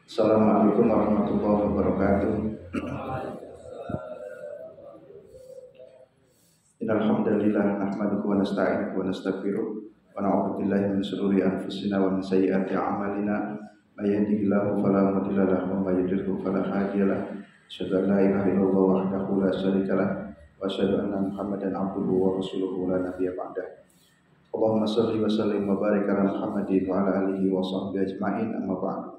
Assalamualaikum warahmatullahi wabarakatuh. Innal hamdalillah nahmaduhu wa nasta'inuhu wa nastaghfiruh wa na'udzu billahi min shururi anfusina wa min sayyiati a'malina. May yahdihillahu fala mudilla lahu wa may yudlil fala hadiya lahu. Asyhadu an la ilaha illallah wahdahu la syarika lahu wa asyhadu anna Muhammadan abduhu wa rasuluhu la nabiyya ba'dahu. Allahumma shalli wa sallim wa barik ala Muhammadin wa ala alihi wa sahbihi ajma'in, amma ba'du.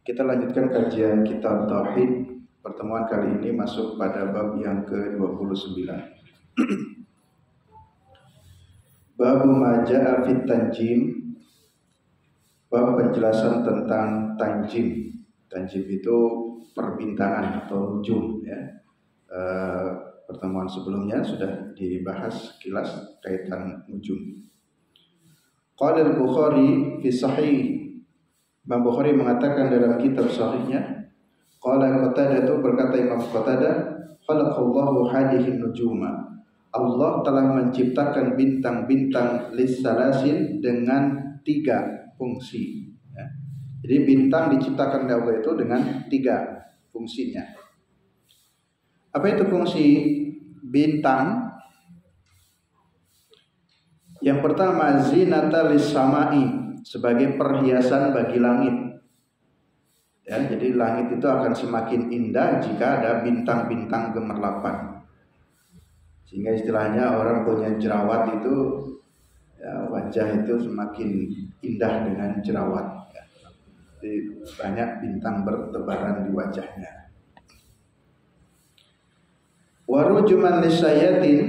Kita lanjutkan kajian kitab Tauhid. Pertemuan kali ini masuk pada bab yang ke-29. Bab ma jaa fit tanjim. Bab penjelasan tentang tanjim. Tanjim itu perbintangan atau nujum ya. Pertemuan sebelumnya sudah dibahas sekilas kaitan nujum. Qala al-Bukhari fi sahih. Imam Bukhari mengatakan dalam kitab sahihnya, qala Qatadah, itu berkata Imam Qatadah, khalaqallahu hadhihi nujuma. Allah telah menciptakan bintang-bintang lis-salasin dengan 3 fungsi ya. Jadi bintang diciptakan oleh Allah itu dengan 3 fungsinya. Apa itu fungsi bintang? Yang pertama, zinata lis-sama'i, sebagai perhiasan bagi langit. Ya, jadi langit itu akan semakin indah jika ada bintang-bintang gemerlapan. Sehingga istilahnya orang punya jerawat itu ya, wajah itu semakin indah dengan jerawat. Ya. Jadi banyak bintang bertebaran di wajahnya. Warujuman lisayatin,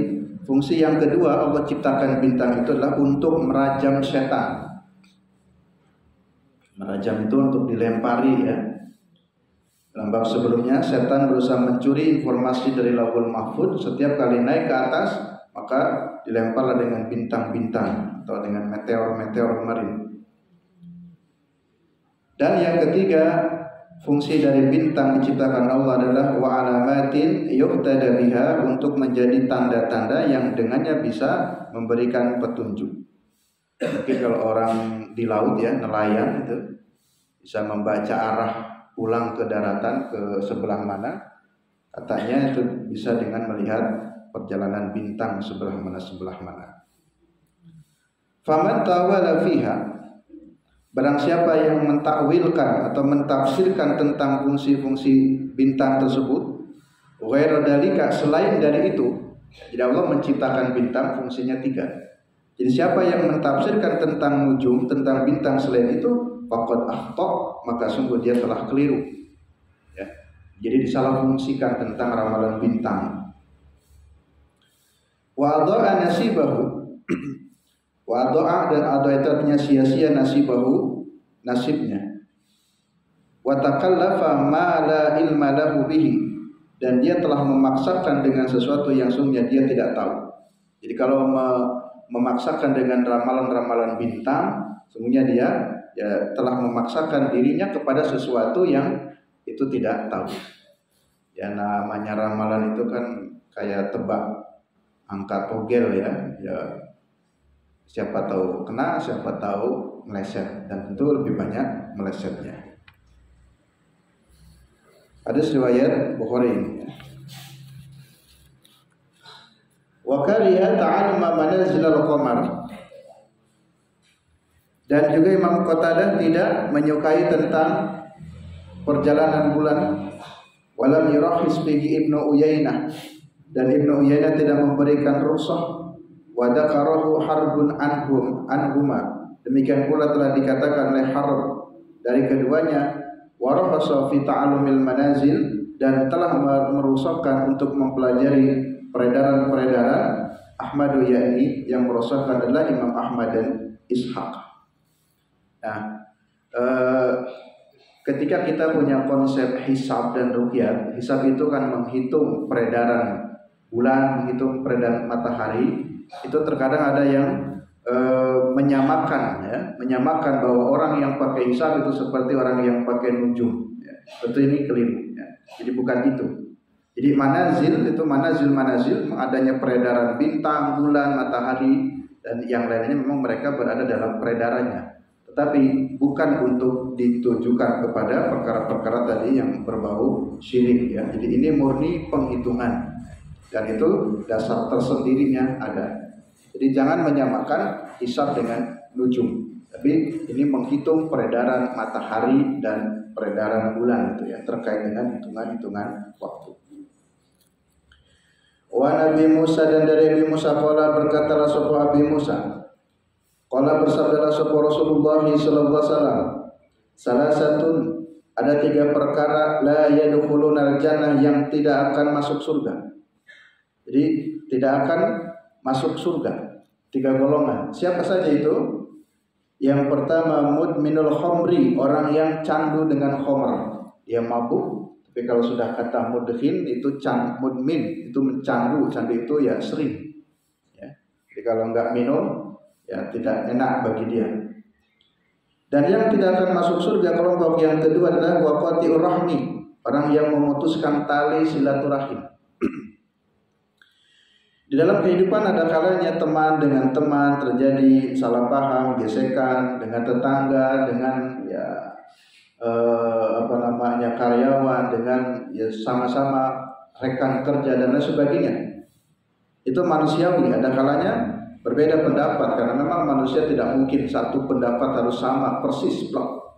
fungsi yang kedua Allah ciptakan bintang itu adalah untuk merajam setan. Merajam itu untuk dilempari ya. Dalam bab sebelumnya setan berusaha mencuri informasi dari Lauhul Mahfuz. Setiap kali naik ke atas maka dilemparlah dengan bintang-bintang atau dengan meteor-meteor kemarin. Dan yang ketiga, fungsi dari bintang diciptakan Allah adalah wa alamatin yuqtada biha, untuk menjadi tanda-tanda yang dengannya bisa memberikan petunjuk. Mungkin kalau orang di laut ya, nelayan itu bisa membaca arah pulang ke daratan ke sebelah mana, katanya itu bisa dengan melihat perjalanan bintang sebelah mana. Faman tawala fiha, barang siapa yang mentakwilkan atau mentafsirkan tentang fungsi-fungsi bintang tersebut, ghaira dalika, selain dari itu. Jadi Allah menciptakan bintang fungsinya 3. Jadi siapa yang mentafsirkan tentang nujum, tentang bintang selain itu, faqad akhta, maka sungguh dia telah keliru. Ya. Jadi disalahfungsikan tentang ramalan bintang. Wa adha'a nasibahu. Wa adha'a, dan adha itu artinya sia-sia, nasibahu, nasibnya. Wa takallafa ma la ilma lahu bihi, dan dia telah memaksakan dengan sesuatu yang sungguhnya dia tidak tahu. Jadi kalau memaksakan dengan ramalan-ramalan bintang, sungguhnya dia ya telah memaksakan dirinya kepada sesuatu yang itu tidak tahu. Ya namanya ramalan itu kan kayak tebak angka togel ya. Ya siapa tahu kena, siapa tahu meleset, dan tentu lebih banyak melesetnya. Ada riwayat Bukhari ini. Wa kariha ta'alluma manazil al-qamar, dan juga Imam Qatadah tidak menyukai tentang perjalanan bulan. Walam yurahis bihi Ibnu Uyainah, dan Ibnu Uyainah tidak memberikan rukhsah. Wa dzakarahu harbun anhuma, demikian pula telah dikatakan oleh Harb dari keduanya. Wa rahasa fi ta'allumil manazil, dan telah merukhsahkan untuk mempelajari peredaran Ahmadu, yakni yang merosakkan adalah Imam Ahmad dan Ishaq. Nah, ketika kita punya konsep hisab dan ruqyah, hisab itu kan menghitung peredaran bulan, menghitung peredaran matahari. Itu terkadang ada yang menyamakan bahwa orang yang pakai hisab itu seperti orang yang pakai nujum. Ya. Tentu ini keliru. Ya. Jadi bukan itu. Jadi manazil itu manazil adanya peredaran bintang, bulan, matahari dan yang lainnya memang mereka berada dalam peredarannya. tetapi bukan untuk ditujukan kepada perkara-perkara tadi yang berbau syirik ya. Jadi ini murni penghitungan dan itu dasar tersendirinya ada. Jadi jangan menyamakan hisab dengan nujum. Tapi ini menghitung peredaran matahari dan peredaran bulan itu ya, terkait dengan hitungan-hitungan waktu. Wa Nabi Musa, dan dari Nabi Musa qala, berkatalah sapa Nabi Musa, qala bersabdalah sapa Rasulullah sallallahu alaihi wasallam, salasatun, ada 3 perkara la yadkhulunal jannah, yang tidak akan masuk surga. Jadi tidak akan masuk surga. 3 golongan. Siapa saja itu? Yang pertama mudminul khamri, orang yang candu dengan khamr, dia mabuk. Tapi kalau sudah kata mudhin itu mudmin, itu mencandu. Candu itu ya sering ya. Jadi kalau enggak minum ya tidak enak bagi dia. Dan yang tidak akan masuk surga kelompok yang kedua adalah waqati'ur rahmi, orang yang memutuskan tali silaturahim. Di dalam kehidupan ada kalanya teman dengan teman terjadi salah paham, gesekan dengan tetangga, dengan ya karyawan, dengan ya sama-sama rekan kerja dan lain sebagainya. Itu manusiawi. Ada kalanya berbeda pendapat karena memang manusia tidak mungkin satu pendapat harus sama persis plok.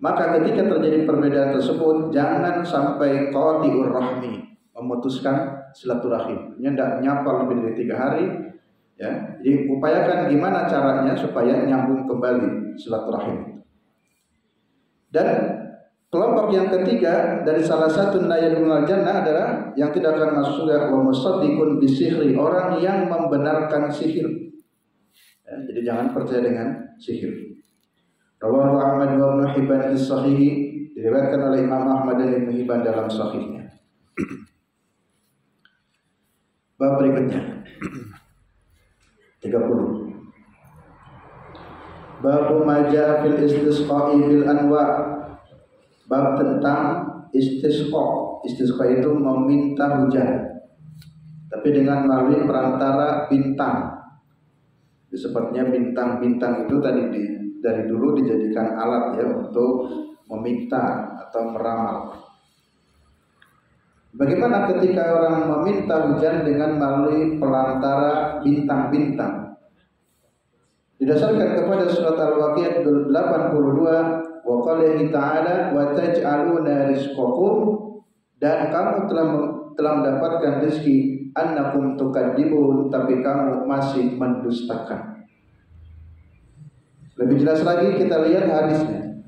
Maka ketika terjadi perbedaan tersebut, jangan sampai qati'ur rahmi, memutuskan silaturahim. Tidak nyapa lebih dari 3 hari ya. Jadi upayakan gimana caranya supaya nyambung kembali silaturahim. Dan kelompok yang ketiga dari salah satu nayadul jannah adalah yang tidak akan masuk surga wa musaddiqun bisihri, orang yang membenarkan sihir ya, jadi jangan percaya dengan sihir. Rawahu Ahmad wa Ibnu Hibban di Sahih, diriwayatkan oleh Imam Ahmad dan Ibnu Hibban dalam sahihnya. Bab berikutnya 30. Bab maja fil istisqa'i bil anwa. Bab tentang istisqa. Istisqa itu meminta hujan, tapi dengan melalui perantara bintang. Sepertinya bintang-bintang itu tadi dari dulu dijadikan alat ya untuk meminta atau meramal. Bagaimana ketika orang meminta hujan dengan melalui perantara bintang-bintang? Didasarkan kepada surat Al-Waqiah 82 wa qalihi ta'ala wa taj'aluna rizqakum, dan kamu telah mendapatkan rezeki, annakum tukadzibun, tapi kamu masih mendustakan. Lebih jelas lagi kita lihat hadisnya.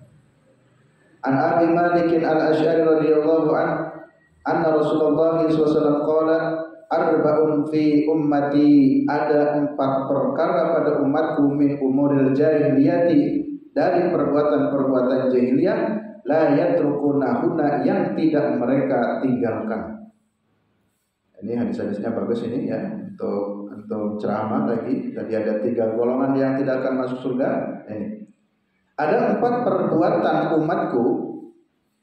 An Abi Malik Al-Asy'ari radhiyallahu anhu anna Rasulullah SAW qala arba'un fi ummati, ada 4 perkara pada umatku min umuril jahiliyati, dari perbuatan-perbuatan jahiliyah, la yatrukunahuna, yang tidak mereka tinggalkan. Ini hadis-hadisnya bagus ini ya, untuk ceramah lagi. Tadi ada 3 golongan yang tidak akan masuk surga. Ini ada 4 perbuatan umatku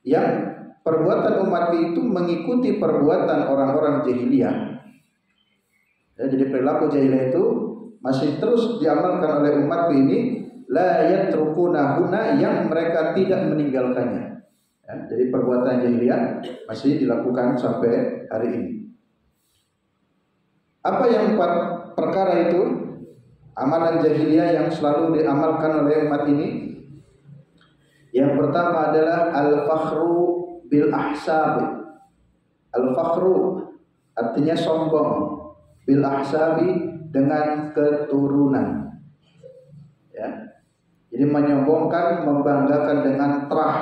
yang perbuatan umat itu mengikuti perbuatan orang-orang jahiliyah. Ya, jadi perilaku jahiliyah itu masih terus diamalkan oleh umatku ini, la yatrukunahuna, yang mereka tidak meninggalkannya. Ya, jadi perbuatan jahiliyah masih dilakukan sampai hari ini. Apa yang 4 perkara itu? Amalan jahiliyah yang selalu diamalkan oleh umat ini. Yang pertama adalah al-fakhru bil ahsab. Al-fakhru artinya sombong, bil ahsabi, dengan keturunan. Ya. Jadi menyombongkan, membanggakan dengan terah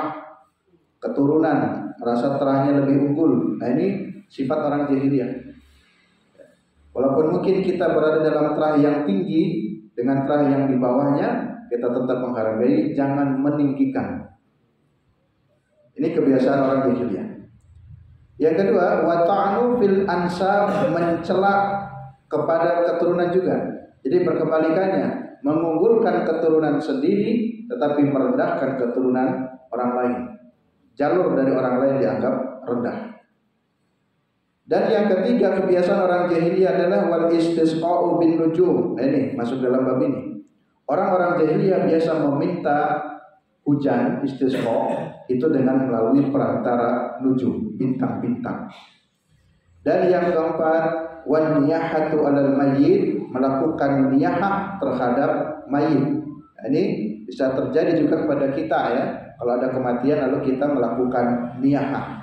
keturunan, merasa terahnya lebih unggul. Nah ini sifat orang jahiliyah. Walaupun mungkin kita berada dalam terah yang tinggi dengan terah yang di bawahnya, kita tetap menghargai, jangan meninggikan. Ini kebiasaan orang jahiliyah. Yang kedua, wa ta'nu fil ansab, mencela kepada keturunan juga. Jadi berkebalikannya, mengunggulkan keturunan sendiri tetapi merendahkan keturunan orang lain. Jalur dari orang lain dianggap rendah. Dan yang ketiga kebiasaan orang jahiliyah adalah wal istisqa'u bin nujum. Nah, ini masuk dalam bab ini. Orang-orang jahiliyah biasa meminta hujan istisqa itu dengan melalui perantara nujum, bintang-bintang. Dan yang keempat, wan niyahatu 'alal mayyit, melakukan niyahah terhadap mayit. Ini bisa terjadi juga kepada kita ya. Kalau ada kematian lalu kita melakukan niyahah.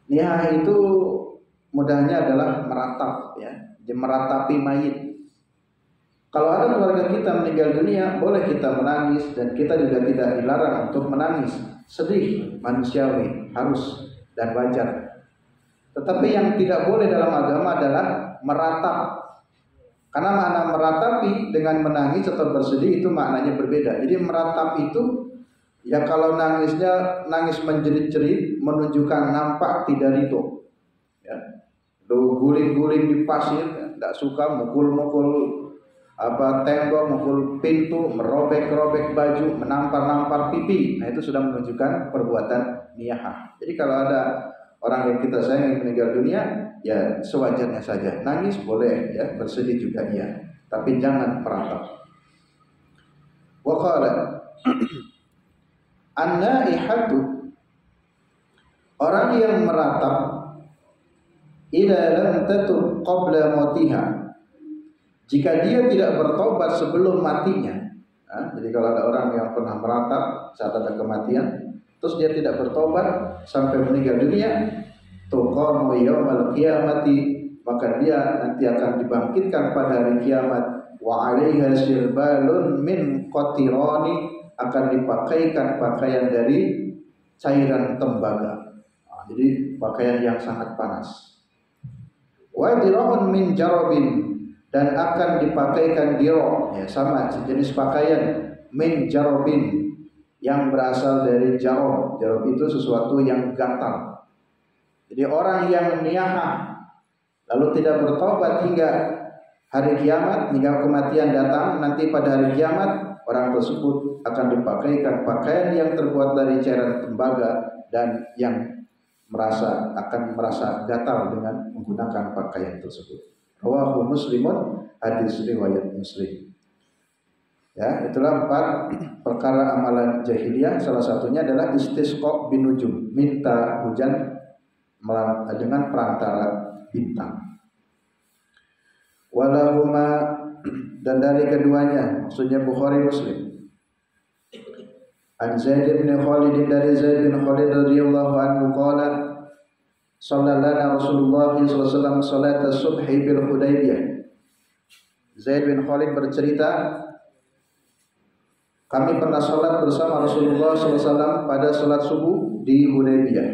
Niyahah itu mudahnya adalah meratap ya, meratapi mayit. Kalau ada keluarga kita meninggal dunia, boleh kita menangis dan kita juga tidak dilarang untuk menangis. Sedih, manusiawi, harus dan wajar. Tetapi yang tidak boleh dalam agama adalah meratap. Karena makna meratapi dengan menangis atau bersedih itu maknanya berbeda. Jadi meratap itu ya kalau nangisnya nangis menjerit-jerit menunjukkan nampak tidak ridho. Ya. Guling-guling di pasir, tidak suka mukul-mukul tembok, mukul pintu, merobek-robek baju, menampar-nampar pipi. Nah, itu sudah menunjukkan perbuatan niyahah. Jadi kalau ada orang yang kita sayang yang meninggal dunia, ya sewajarnya saja. Nangis boleh ya, bersedih juga iya, tapi jangan meratap. Wa qala an-naihatu, orang yang meratap idza lam tatub qabla mautiha, jika dia tidak bertobat sebelum matinya. Jadi kalau ada orang yang pernah meratap saat ada kematian, terus dia tidak bertobat sampai meninggal dunia, tuqamu yaumal qiyamati, maka dia nanti akan dibangkitkan pada hari kiamat. Wa 'alaiha sirbalun min qatirani, akan dipakaikan pakaian dari cairan tembaga. Jadi pakaian yang sangat panas. Wa dira'un min jarabin, dan akan dipakaikan diro, ya sama sejenis pakaian, min jarobin, yang berasal dari jarob. Jarob itu sesuatu yang gatal. Jadi orang yang niyahah lalu tidak bertobat hingga hari kiamat, hingga kematian datang, nanti pada hari kiamat orang tersebut akan dipakaikan pakaian yang terbuat dari cairan tembaga dan yang akan merasa gatal dengan menggunakan pakaian tersebut. Rawahu Muslimun, hadis riwayat Muslim. Ya, itulah 4 perkara amalan jahiliyah. Salah satunya adalah istisqa binujum, minta hujan dengan perantara bintang. Walahuma, dan dari keduanya, maksudnya Bukhari Muslim. An Zaid bin Khalid, dari Zaid bin Khalid radhiyallahu anhu qala sallallahu Rasulullah sallallahu alaihi wasallam salat as-subhi bil Hudaybiyah. Zaid bin Khalid bercerita, kami pernah salat bersama Rasulullah sallallahu alaihi wasallam pada salat subuh di Hudaybiyah.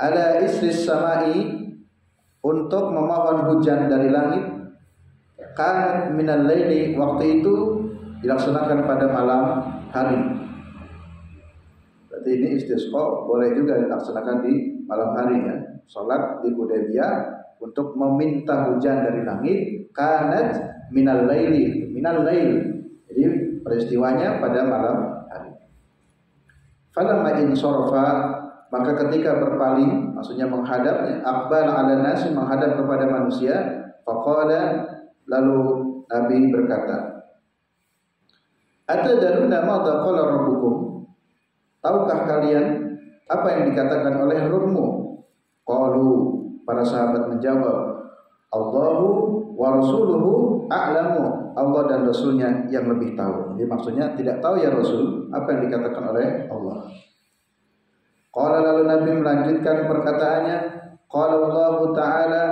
Ala isris samai, untuk memohon hujan dari langit. Kanat minal laili, waktu itu dilaksanakan pada malam hari. Berarti ini istisqa boleh juga dilaksanakan di malam hari ya. Salat di Hudaybiyah untuk meminta hujan dari langit. Kanat minal laili, minal lail. Jadi peristiwanya pada malam hari. Falamma insarafa, maka ketika berpaling, maksudnya menghadapnya, aqbal ala nas, menghadap kepada manusia, faqala, lalu Nabi berkata, atadaruna madza qala rabbukum, tahukah kalian apa yang dikatakan oleh Rabbmu? Qalu, para sahabat menjawab, Allahu wa rasuluhu a'lamu, Allah dan Rasulnya yang lebih tahu. Jadi maksudnya tidak tahu ya Rasul apa yang dikatakan oleh Allah. Qala, lalu Nabi melanjutkan perkataannya, qala Allah Ta'ala,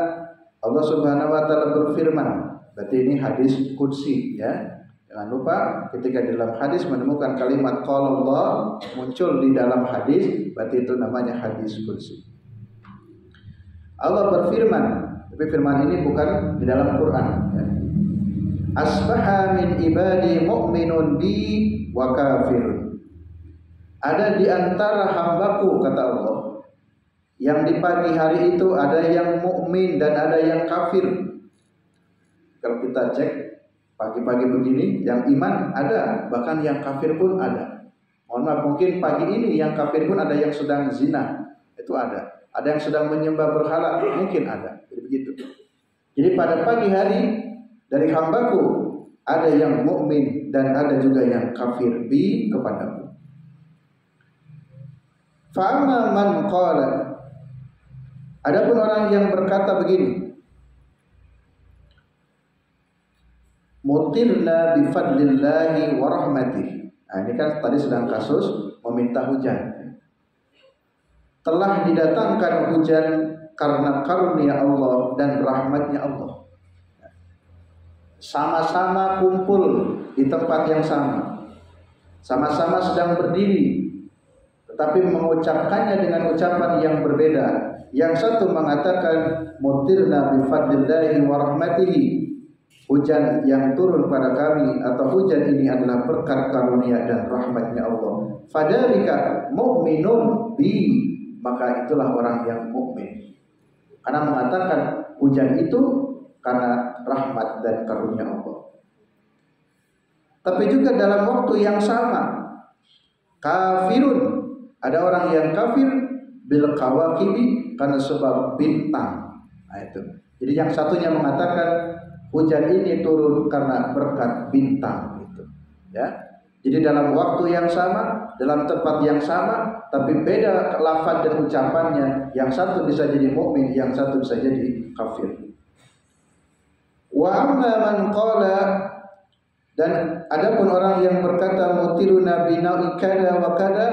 Allah Subhanahu wa Ta'ala berfirman. Berarti ini hadis qudsi ya. Jangan lupa ketika di dalam hadis menemukan kalimat qala Allah muncul di dalam hadis, berarti itu namanya hadis qudsi. Allah berfirman, tapi firman ini bukan di dalam Quran ya. Asbaha min ibadi mu'minun bi wa kafirun. Ada di antara hambaku, kata Allah, yang di pagi hari itu ada yang mukmin dan ada yang kafir. Kalau kita cek pagi-pagi begini, yang iman ada, bahkan yang kafir pun ada. Mohon maaf, mungkin pagi ini yang kafir pun ada yang sedang zina, itu ada. Ada yang sedang menyembah berhala, mungkin ada. Jadi begitu. Jadi pada pagi hari dari hambaku ada yang mukmin dan ada juga yang kafir bi kepadaku. Fa amma man qala, adapun orang yang berkata begini, mutirna bi fadlillahi wa rahmatih. Nah, ini kan tadi sedang kasus meminta hujan. Telah didatangkan hujan karena karunia Allah dan rahmatnya Allah. Sama-sama kumpul di tempat yang sama, sama-sama sedang berdiri, tetapi mengucapkannya dengan ucapan yang berbeda. Yang satu mengatakan mutirna bi fadlillahi wa rahmatihi, hujan yang turun pada kami atau hujan ini adalah berkat karunia dan rahmatnya Allah. Fadzalika mu'minun bi, maka itulah orang yang mukmin. Karena mengatakan hujan itu karena rahmat dan karunia Allah. Tapi juga dalam waktu yang sama, kafirun, ada orang yang kafir bil kawakibi, karena sebab bintang. Nah itu. Jadi yang satunya mengatakan hujan ini turun karena berkat bintang itu. Ya. Jadi dalam waktu yang sama, dalam tempat yang sama, tapi beda lafaz dan ucapannya. Yang satu bisa jadi mukmin, yang satu bisa jadi kafir. Wa amma man qala, dan adapun orang yang berkata mutiruna bina'i kada wa kada,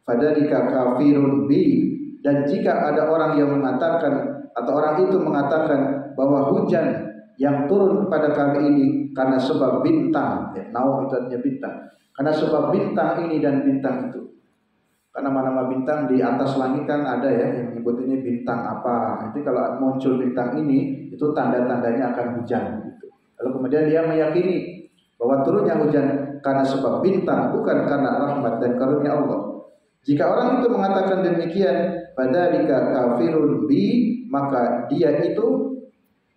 fadzalika kafirun bi, dan jika ada orang yang mengatakan atau orang itu mengatakan bahwa hujan yang turun kepada kami ini karena sebab bintang, naum itu artinya bintang, karena sebab bintang ini dan bintang itu. Karena nama-nama bintang di atas langit kan ada ya yang menyebut ini bintang apa. Nanti kalau muncul bintang ini itu tanda-tandanya akan hujan gitu. Lalu kemudian dia meyakini bahwa turunnya hujan karena sebab bintang, bukan karena rahmat dan karunia Allah. Jika orang itu mengatakan demikian, fadzalika kafirun bi, maka dia itu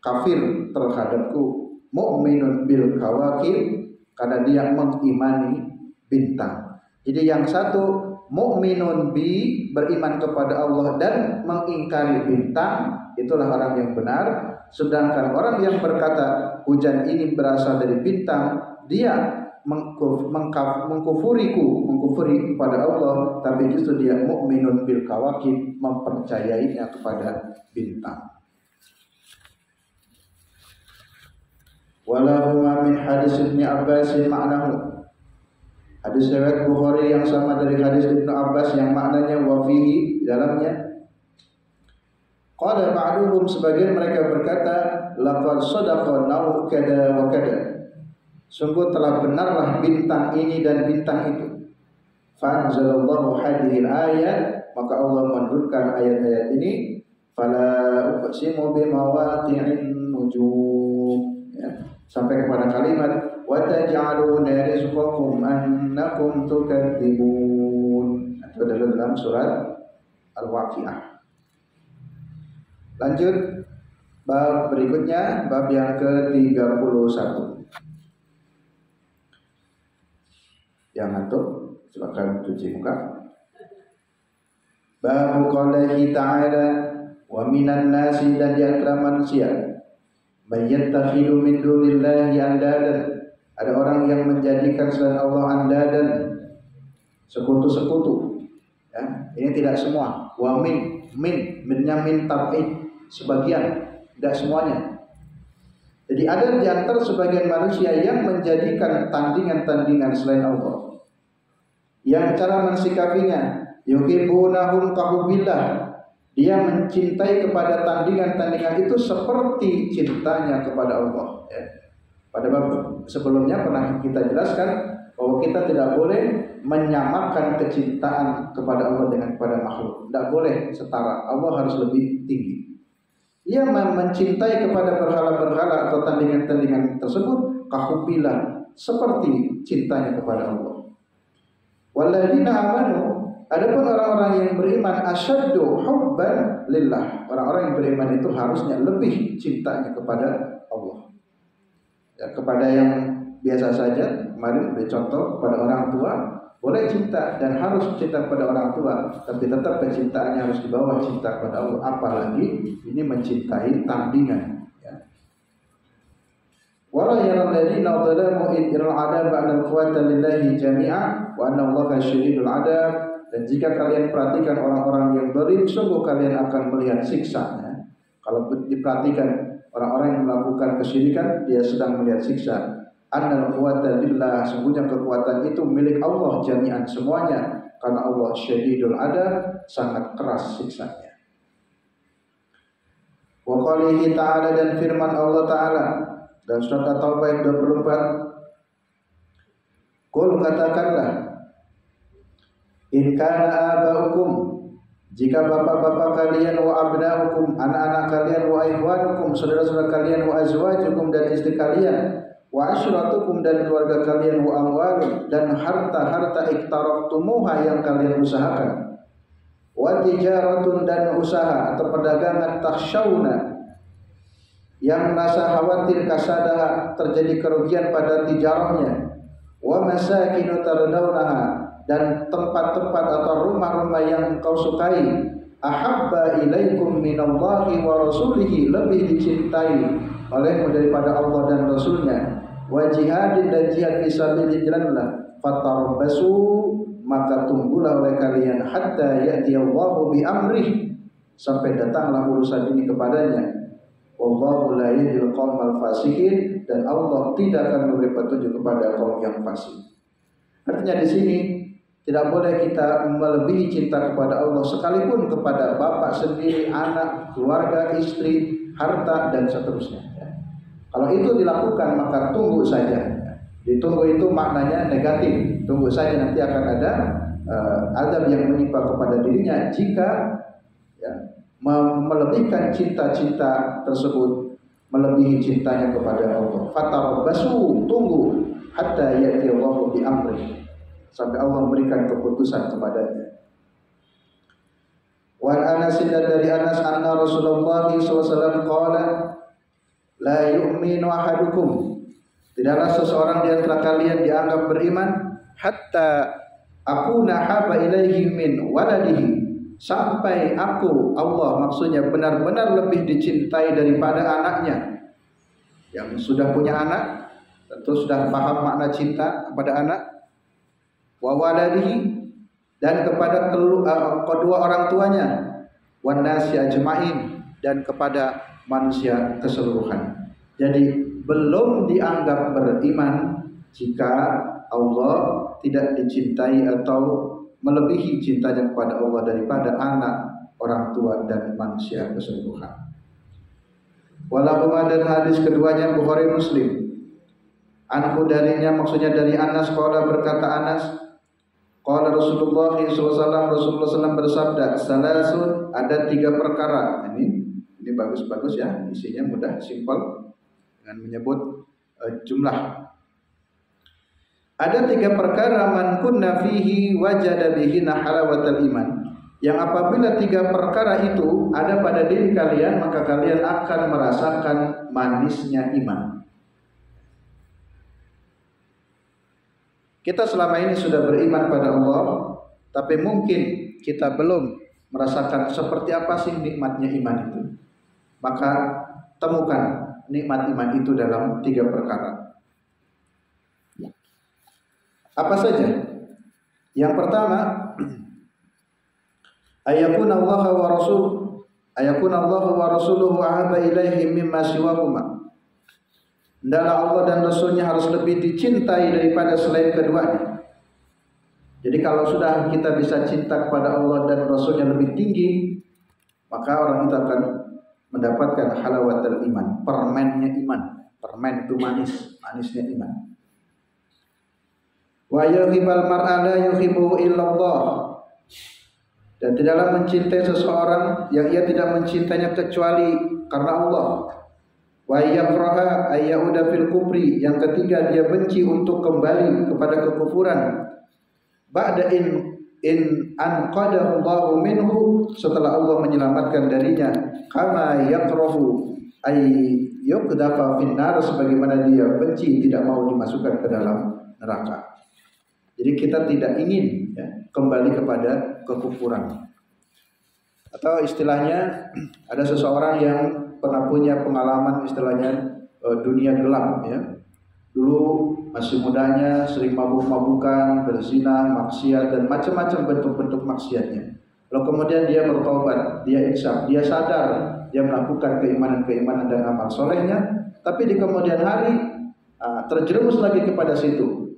kafir terhadapku, mu'minun bil kawakib, karena dia mengimani bintang. Jadi yang satu mu'minun bi, beriman kepada Allah dan mengingkari bintang, itulah orang yang benar. Sedangkan orang yang berkata hujan ini berasal dari bintang, dia mengkufuri kepada Allah, tapi justru dia mu'minun bil kawakib, mempercayainya kepada bintang. Walahuma min hadis Ibnu Abbas ma'nahu, hadis riwayat Bukhari yang sama dari hadis Ibnu Abbas yang maknanya wa fihi, dalamnya. Qala ba'duhum, sebagian mereka berkata laqad sadaqa naw kada wa kada, sungguh telah benarlah bintang ini dan bintang itu. Fa anzalallahu hadhil ayat, maka Allah menurunkan ayat-ayat ini. Fala uqsimu bimawaqi'in nujum, ya, sampai kepada kalimat wa taj'aluna rizqakum annakum tukadzibun. Itu adalah dalam surat Al-Waqiah. Lanjut bab berikutnya, bab yang ke-31. Yang ngantuk silakan cuci muka. Bab qaulihi ta'ala wa minan nasi, dan di antara manusia mayyattakhidhu min dunillahi andadan, ada orang yang menjadikan selain Allah andadan, sekutu-sekutu. Ya, ini tidak semua. Wa minnya min tab'id, sebagian, tidak semuanya. Jadi ada di antara sebagian manusia yang menjadikan tandingan-tandingan selain Allah. Yang cara mensikapinya, yuhibbunahum kahubbillah, dia mencintai kepada tandingan-tandingan itu seperti cintanya kepada Allah. Ya. Pada bab sebelumnya pernah kita jelaskan bahwa kita tidak boleh menyamakan kecintaan kepada Allah dengan kepada makhluk. Tidak boleh setara. Allah harus lebih tinggi. Ia mencintai kepada berhala-berhala atau tandingan-tandingan tersebut kahubbillah, seperti cintanya kepada Allah. Walladzina amanu, adapun orang-orang yang beriman asyaddu hubban lillah, orang-orang yang beriman itu harusnya lebih cintanya kepada Allah. Ya, kepada yang biasa saja, kemarin beri contoh kepada orang tua, boleh cinta dan harus cinta kepada orang tua, tapi tetap kecintaannya harus di bawah cinta kepada Allah. Apalagi ini mencintai tandingan. Ya. Wala yaral ladina dhalamu idral adab ba'da quwwata lillahi jami'a wa anna Allaha syadidul adab. Dan jika kalian perhatikan orang-orang yang zalim, sungguh kalian akan melihat siksa. Kalau diperhatikan orang-orang yang melakukan kesyirikan, dia sedang melihat siksa. Annal quwwata lillah, sungguhnya kekuatan itu milik Allah jami'an semuanya, karena Allah syadidul adab, sangat keras siksanya. Wa qalihi ta'ala, dan firman Allah Ta'ala dan surat At-Taubah ayat 24, Qul, katakanlah, in kana aba'ukum, jika bapak-bapak kalian, wa abna'ukum, anak-anak kalian, wa ikhwanukum, saudara-saudara kalian, wa azwajukum, dan istri kalian, wa asyratukum, dan keluarga kalian, wa amwalun, dan harta-harta iktaraftumuha yang kalian usahakan, wa tijaratun, dan usaha atau perdagangan, takhshawna, yang merasa khawatir kasadaha, terjadi kerugian pada tijarahnya, wa masakinu tardawnaha, dan tempat-tempat atau rumah-rumah yang engkau sukai, ahabba ilaikum minallahi wa rasulihi, lebih dicintai olehmu daripada Allah dan Rasulnya, wa jihadin, dan jihad fisabilillah, fatarabbasu, maka tunggulah oleh kalian, hatta ya'tiyallahu bi amrih, sampai datanglah urusan ini kepadanya. Wallahu la yahdil qaumal fasiqin, dan Allah tidak akan memberi petunjuk kepada kaum yang fasik. Artinya di sini tidak boleh kita melebihi cinta kepada Allah, sekalipun kepada bapak sendiri, anak, keluarga, istri, harta, dan seterusnya. Kalau itu dilakukan, maka tunggu saja. Ditunggu itu maknanya negatif. Tunggu saja, nanti akan ada azab yang menimpa kepada dirinya jika melebihkan cinta-cinta tersebut, melebihi cintanya kepada Allah. Fatarabbasu, tunggu, hatta ya'tiyallahu bi amrih, sampai Allah memberikan keputusan kepadanya. Wa Anas, dari Anas, anna Rasulullah SAW qala, la yu'minu ahadukum, tidaklah seseorang di antara kalian dianggap beriman, hatta akuna haba ilaihi min waladihi, sampai aku, Allah maksudnya, benar-benar lebih dicintai daripada anaknya. Yang sudah punya anak tentu sudah paham makna cinta kepada anak. Wa waladihi, dan kepada kedua orang tuanya, wan nasi ajmain, dan kepada manusia keseluruhan. Jadi belum dianggap beriman jika Allah tidak dicintai atau melebihi cintanya kepada Allah daripada anak, orang tua, dan manusia keseluruhan. Walahuma, dan hadis keduanya Bukhari Muslim. Anhu, darinya, maksudnya dari Anas, qala, berkata Anas, qala Rasulullah SAW, Rasulullah SAW bersabda, salasun, ada 3 perkara. Ini bagus-bagus ya, isinya mudah, simpel, dengan menyebut jumlah. Ada 3 perkara, man kunna fihi wajada bihi halawatal iman, yang apabila 3 perkara itu ada pada diri kalian, maka kalian akan merasakan manisnya iman. Kita selama ini sudah beriman pada Allah, tapi mungkin kita belum merasakan seperti apa sih nikmatnya iman itu. Maka temukan nikmat iman itu dalam 3 perkara. Apa saja? Yang pertama, ayakuna Allah wa rasuluhu ahabba ilaihi mimma siwahuma. Hendaklah Allah dan Rasulnya harus lebih dicintai daripada selain keduanya. Jadi kalau sudah kita bisa cinta kepada Allah dan Rasulnya lebih tinggi, maka orang itu akan mendapatkan halawatul iman, permennya iman. Permen itu manis, manisnya iman. Wa yuhibbal mar'a la yuhibbu illallah, dan tidaklah mencintai seseorang yang ia tidak mencintainya kecuali karena Allah. Wa yakraha ayyauda fil kufri, yang ketiga dia benci untuk kembali kepada kekufuran. Ba'da in anqadahu Allahu minhu, setelah Allah menyelamatkan darinya. Kama yakrahu ay yuqdafa finnar, sebagaimana dia benci tidak mau dimasukkan ke dalam neraka. Jadi kita tidak ingin kembali kepada kekufuran. Atau istilahnya, ada seseorang yang pernah punya pengalaman, istilahnya dunia gelap ya. Dulu masih mudanya sering mabuk-mabukan, berzina, maksiat dan macam-macam bentuk-bentuk maksiatnya. Lalu kemudian dia bertobat, dia insaf, dia sadar, dia melakukan keimanan-keimanan dan amal solehnya, tapi di kemudian hari terjerumus lagi kepada situ.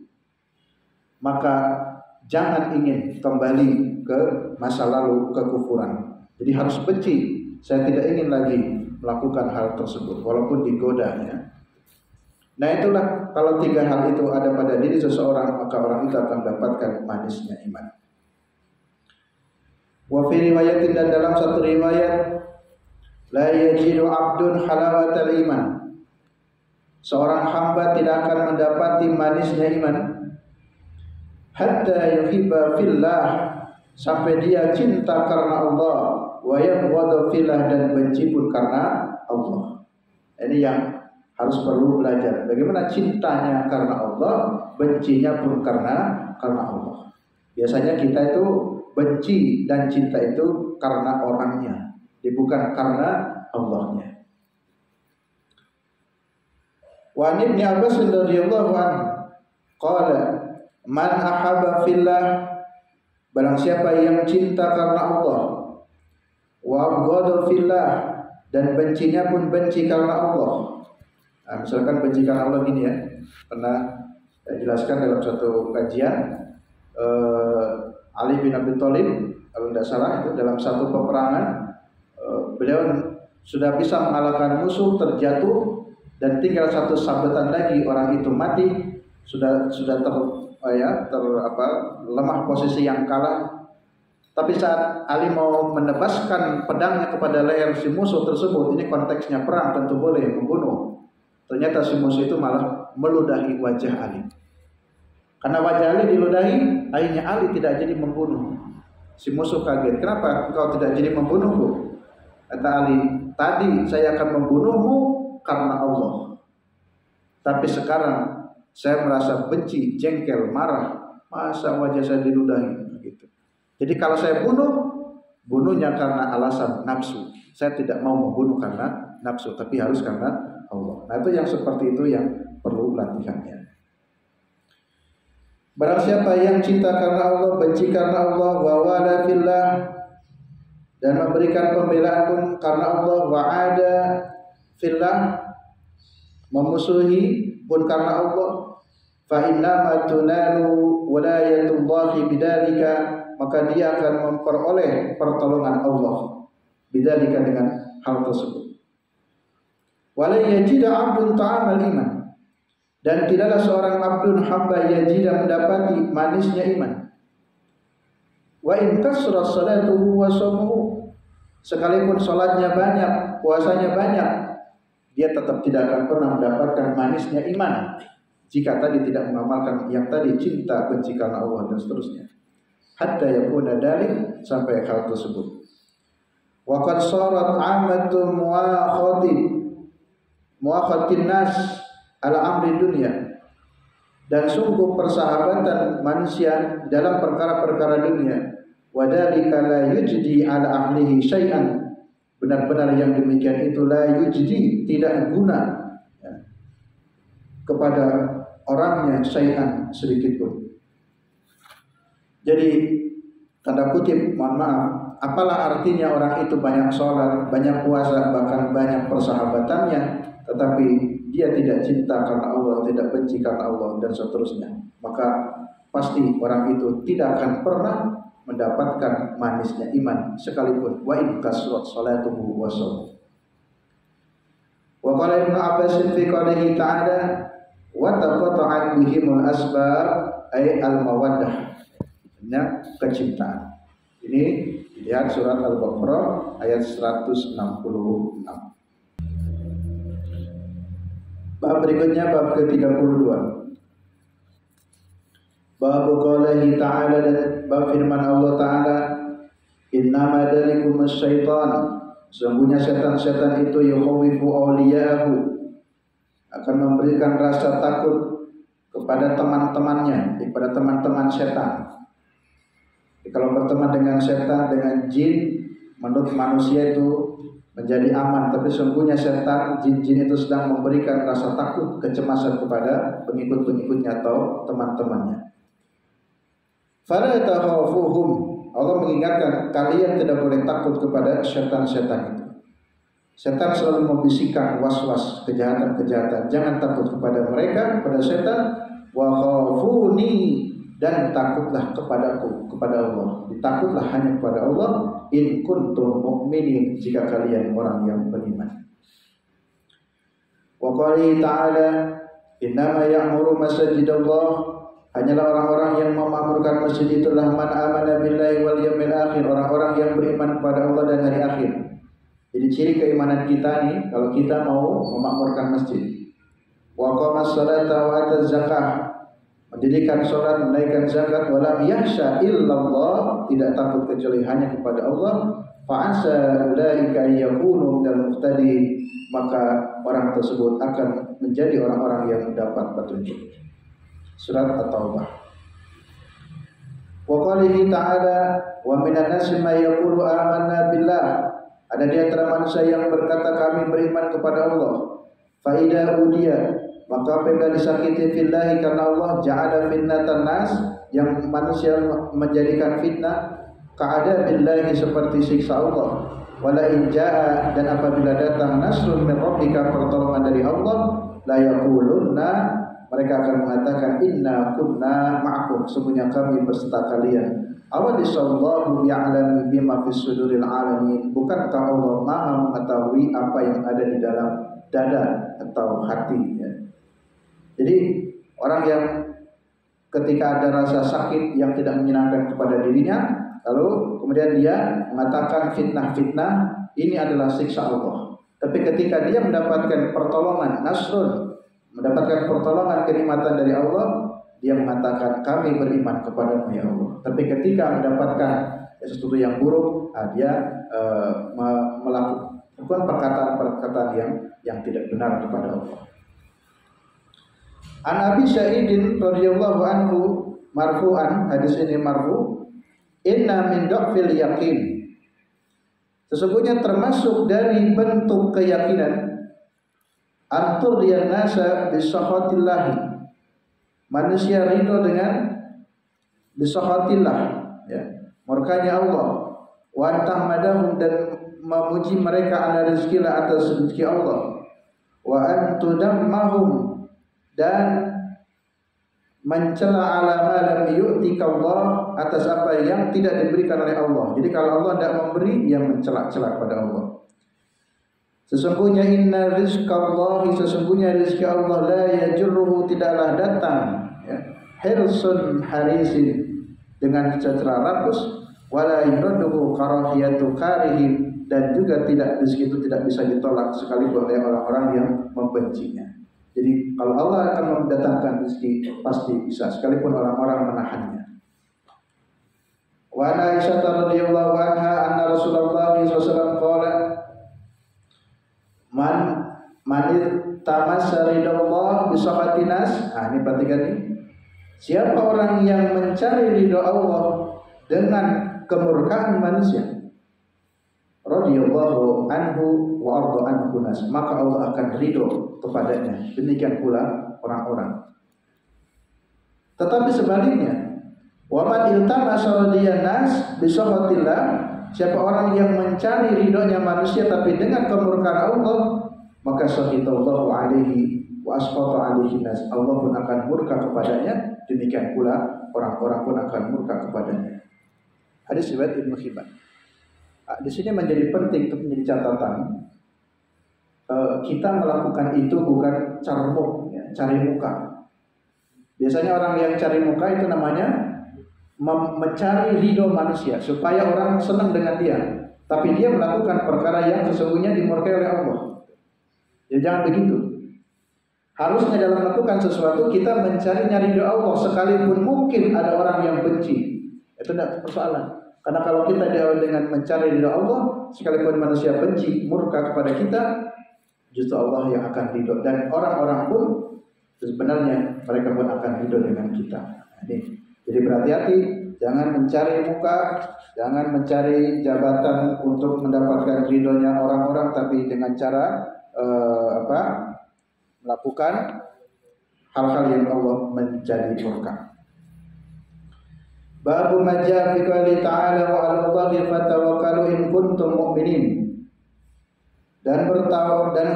Maka jangan ingin kembali ke masa lalu kekufuran. Jadi harus benci. Saya tidak ingin lagi melakukan hal tersebut, walaupun digoda ya. Nah itulah kalau tiga hal itu ada pada diri seseorang, maka orang itu akan mendapatkan manisnya iman. Wa fi riwayatin, dan dalam satu riwayat, la yajidu abdun halawatal iman. Seorang hamba tidak akan mendapati manisnya iman hatta yuhibba fillah, sampai dia cinta karena Allah, wa yabghadu fillah, dan benci pun karena Allah. Ini yang harus perlu belajar. Bagaimana cintanya karena Allah, bencinya pun karena Allah. Biasanya kita itu benci dan cinta itu karena orangnya, bukan karena Allahnya. Wa Ibnu Abbas radhiyallahu anhu qala, man ahabba fillah, barang siapa yang cinta karena Allah, wa abghada fillah, dan bencinya pun benci karena Allah. Nah, misalkan benci karena Allah gini ya, pernah saya jelaskan dalam suatu kajian, Ali bin Abi Thalib kalau tidak salah itu dalam satu peperangan, beliau sudah bisa mengalahkan musuh, terjatuh, dan tinggal satu sabetan lagi orang itu mati, sudah lemah posisi yang kalah. Tapi saat Ali mau menebaskan pedangnya kepada leher si musuh tersebut, ini konteksnya perang, tentu boleh membunuh. Ternyata si musuh itu malah meludahi wajah Ali. Karena wajah Ali diludahi, akhirnya Ali tidak jadi membunuh. Si musuh kaget, kenapa engkau tidak jadi membunuhku? Kata Ali, tadi saya akan membunuhmu karena Allah. Tapi sekarang saya merasa benci, jengkel, marah. Masa wajah saya diludahi? Gitu. Jadi kalau saya bunuhnya karena alasan nafsu. Saya tidak mau membunuh karena nafsu, tapi harus karena Allah. Nah itu yang seperti itu yang perlu latihannya. Barang siapa yang cinta karena Allah, benci karena Allah, wa wala fillah, dan memberikan pembelaan pun karena Allah, wa ada fillah, memusuhi pun karena Allah, fa innama tunalu wilayatullahi bidzalika, maka dia akan memperoleh pertolongan Allah bidzalika, dengan hal tersebut. Wala yajida 'abdun ta'amal iman, dan tidaklah seorang abdun hamba yajida mendapati manisnya iman. Wa in kasra salatuhu wa shaumuhu, sekalipun salatnya banyak, puasanya banyak, dia tetap tidak akan pernah mendapatkan manisnya iman jika tadi tidak mengamalkan yang tadi, cinta, benci karena Allah dan seterusnya. Hatta yakuna dalik, sampai hal tersebut. Wa qad sarat 'amatu muakhatin nas ala amri dunia, dan sungguh persahabatan manusia dalam perkara-perkara dunia, wadalika la yujdi ala ahlihi syai'an, benar-benar yang demikian itu la yujdi, tidak guna ya, kepada orangnya syai'an, sedikit pun. Jadi tanda kutip, mohon maaf, apalah artinya orang itu banyak sholat, banyak puasa, bahkan banyak persahabatannya, tetapi dia tidak cinta karena Allah, tidak benci karena Allah, dan seterusnya, maka pasti orang itu tidak akan pernah mendapatkan manisnya iman sekalipun. Wa in kasrat salatuhu wa shaumuhu. Wa qala Ibnu Abbas fi qoulihi ta'ala wa taqatta'at bihimul asbab, ay al-mawaddah, kecintaan. Ini lihat surat Al-Baqarah ayat 166. Bab berikutnya, bab ke-32. Bab qoulihi ta'ala, dan bab firman Allah Ta'ala, innama dzalikumus syaitan, sesungguhnya setan-setan itu yukhawifu awliya'ahu, akan memberikan rasa takut kepada teman-temannya, kepada teman-teman setan. Jadi kalau berteman dengan setan, dengan jin, menurut manusia itu menjadi aman, tapi sesungguhnya setan, jin-jin itu sedang memberikan rasa takut, kecemasan kepada pengikut-pengikutnya atau teman-temannya. Fala takhafuhum, Allah mengingatkan kalian tidak boleh takut kepada setan-setan itu. Setan selalu membisikkan was-was, kejahatan-kejahatan. Jangan takut kepada mereka, kepada setan. Wa khafuni, dan takutlah kepadaku, kepada Allah. Takutlah hanya kepada Allah. In kuntum mu'minin, jika kalian orang yang beriman. Wa qali ta'ala, innama ya'muru masajidallah, hanyalah orang-orang yang memakmurkan masjid itulah man amana billahi wal yawmil akhir, orang-orang yang beriman kepada Allah dan hari akhir. Jadi ciri keimanan kita nih, kalau kita mau memakmurkan masjid. Wa qamas salata wa ataz zakah, mendirikan salat, menunaikan zakat, wa lam yahsha illallah, tidak takut kecuali hanya kepada Allah. Fa asa ulaika yakunu minal muhtadin, maka orang tersebut akan menjadi orang-orang yang mendapat petunjuk. Surat At-Taubah. Wa qalihi ta'ala, wa minan nasi may yaqulu amanna billah, ada di antara manusia yang berkata kami beriman kepada Allah. Fa idza udiya, maka apabila disakiti fillahi karena Allah, ja'ala fitnatan nas, yang manusia menjadikan fitnah, ka'ada billahi, seperti siksa Allah. Wala in jaa, dan apabila datang nasrun min rabbika, pertolongan dari Allah, la yaqulunna, mereka akan mengatakan inna kunna ma'akum, sesungguhnya kami beserta kalian. Awalisallahu ya'lamu bima fis suduril alamin, bukankah Allah Maha mengetahui apa yang ada di dalam dada atau hati, ya. Jadi orang yang ketika ada rasa sakit yang tidak menyenangkan kepada dirinya, lalu kemudian dia mengatakan fitnah-fitnah, ini adalah siksa Allah. Tapi ketika dia mendapatkan pertolongan, nasrun, mendapatkan pertolongan, kenikmatan dari Allah, dia mengatakan kami beriman kepada-Mu ya Allah. Tapi ketika mendapatkan sesuatu yang buruk, dia melakukan perkataan-perkataan yang tidak benar kepada Allah. An Abi Sa'idin radhiyallahu anhu marfu'an, hadis ini marfu, inna min dhafil yaqin, sesungguhnya termasuk dari bentuk keyakinan, antur dian nasa bisakhatillah, manusia ridho dengan bisakhatillah, ya, murkanya Allah, wa tahmadahum, dan memuji mereka ala rizkilah, atas rezeki Allah, wa antudammahum, dan mencela ala ma lam yu'tika Allah, atas apa yang tidak diberikan oleh Allah. Jadi kalau Allah tidak memberi, dia mencela-cela kepada Allah. Sesungguhnya inna rizqallahi, sesungguhnya rizki Allah, la yajurruhu, tidaklah datang, ya, hirsun harisin, dengan citra rakus, wala yurduhu karahiyatu karihim, dan juga tidak, rizki itu tidak bisa ditolak sekalipun oleh orang-orang yang membencinya. Jadi kalau Allah akan mendatangkan rezeki, pasti bisa, sekalipun orang-orang menahannya. Wa Aisyah radhiyallahu anha anna Rasulullah SAW qala man tamassa ridallah bi sakhatin nas. Ini perhatikan nih. Siapa orang yang mencari ridho Allah dengan kemurkaan manusia, radhiyallahu anhu wa arda anhu nas, maka Allah akan ridho kepadanya. Demikian pula orang-orang. Tetapi sebaliknya, wa man iltamasa radiyan nas bi sakhatillah, siapa orang yang mencari ridhonya manusia tapi dengan kemurkaan Allah, maka sakhitallahu alaihi wa asqata alaihi nas, Allah pun akan murka kepadanya. Demikian pula orang-orang pun akan murka kepadanya. Hadis riwayat Ibnu Hibban. Di sini menjadi penting untuk menjadi catatan, kita melakukan itu bukan carmuk, ya, cari muka. Biasanya orang yang cari muka itu namanya mencari ridho manusia supaya orang senang dengan dia, tapi dia melakukan perkara yang sesungguhnya dimurkai oleh Allah. Ya, jangan begitu. Harusnya dalam melakukan sesuatu kita mencari ridho Allah, sekalipun mungkin ada orang yang benci, itu tidak persoalan. Karena kalau kita diawali dengan mencari ridho Allah, sekalipun manusia benci, murka kepada kita, justru Allah yang akan ridho. Dan orang-orang pun sebenarnya mereka pun akan ridho dengan kita. Jadi berhati-hati, Jangan mencari muka, jangan mencari jabatan untuk mendapatkan ridhonya orang-orang, tapi dengan cara melakukan hal-hal yang Allah menjadi murka. Babu majaa fi qouli ta'ala wa 'ala Allahi fatawakkalu in kuntum mu'minin. Dan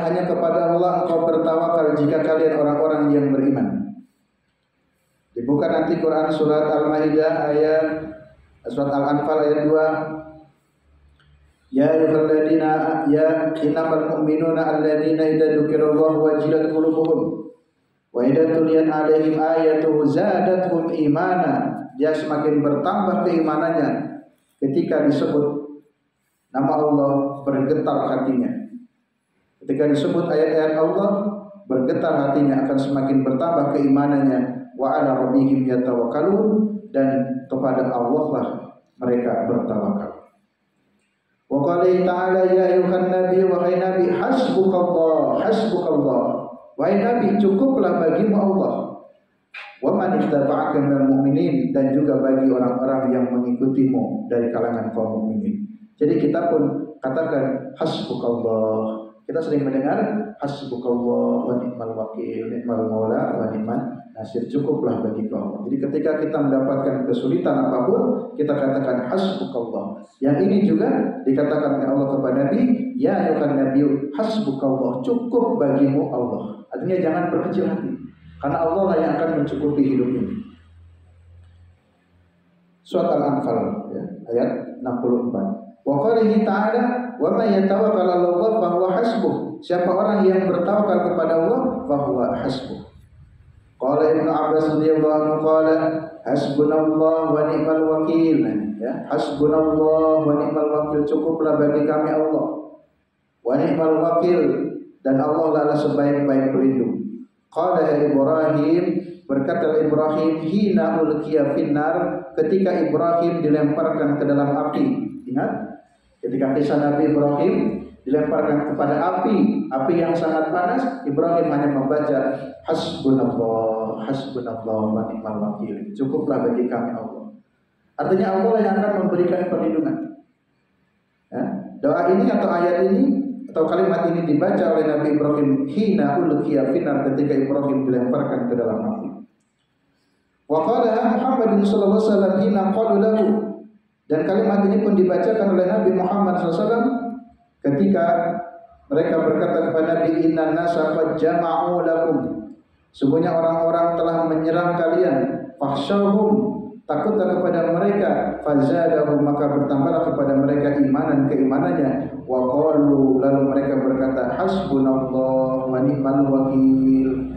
hanya kepada Allah engkau bertawakal jika kalian orang-orang yang beriman. Dibuka nanti Quran surat Al-Maidah surat Al-Anfal ayat 2. Ya ayyuhalladzina innamal mu'minuna alladzina idza dzukirallahu wajilat qulubuhum wa idza tuliyat 'alaihim ayatuhu zadatuhum imana. Dia semakin bertambah keimanannya ketika disebut nama Allah, bergetar hatinya. Ketika disebut ayat-ayat Allah, bergetar hatinya, akan semakin bertambah keimanannya. Wa 'ala rabbihim yatawakkalun, dan kepada Allah lah mereka bertawakal. Wa qala ta'ala ya ayyuhan nabi, wahai nabi, hasbukallah, hasbukallah. Wahai nabi, cukuplah bagimu Allah. Wa man ittaba'aka minal mu'minin, dan juga bagi orang-orang yang mengikutimu dari kalangan kaum mukminin. Jadi kita pun katakan hasbukallah. Kita sering mendengar hasbukallah wa ni'mal wakil, ni'mal maula wa ni'man nasir, cukuplah bagi Allah. Jadi ketika kita mendapatkan kesulitan apapun, kita katakan hasbukallah. Yang ini juga dikatakan oleh Allah kepada Nabi, ya ayyuhan nabiyyu hasbukallah, cukup bagimu Allah. Artinya jangan berkecil hati, karena Allah lah yang akan mencukupi hidup ini. Surat Al-Anfal ayat 64. Wa qalihi ta'ala wa may yatawakkal 'ala Allah fa huwa hasbuh. Siapa orang yang bertawakal kepada Allah, fa huwa hasbuh. Qala Ibnu Abbas radhiyallahu anhu qala hasbunallah wa ni'mal wakil. Ya, hasbunallah wa ni'mal wakil, cukuplah bagi kami Allah. Wa ni'mal wakil, dan Allah adalah sebaik-baik pelindung. Qala Ibrahim, berkata Ibrahim, hina ulqiya finnar, ketika Ibrahim dilemparkan ke dalam api. Ingat, ketika kisah Nabi Ibrahim dilemparkan kepada api yang sangat panas, Ibrahim hanya membaca hasbunallah, hasbunallah wa ni'mal wakil, cukuplah bagi kami Allah. Artinya Allah yang akan memberikan perlindungan. Ya, doa ini atau ayat ini atau kalimat ini dibaca oleh Nabi Ibrahim hina ulqiya finnar, ketika Ibrahim dilemparkan ke dalam api. Wa qala Muhammad sallallahu alaihi wasallam hina qalu lahu, dan kalimat ini pun dibacakan oleh Nabi Muhammad SAW ketika mereka berkata kepada Nabi, innan nasa qad jama'u lakum, sungguhnya orang-orang telah menyerang kalian, fakhshawhum, takutlah kepada mereka, fazadahum, maka bertambahlah kepada mereka keimanannya, wa qalu, lalu mereka berkata hasbunallah wa ni'mal wakil.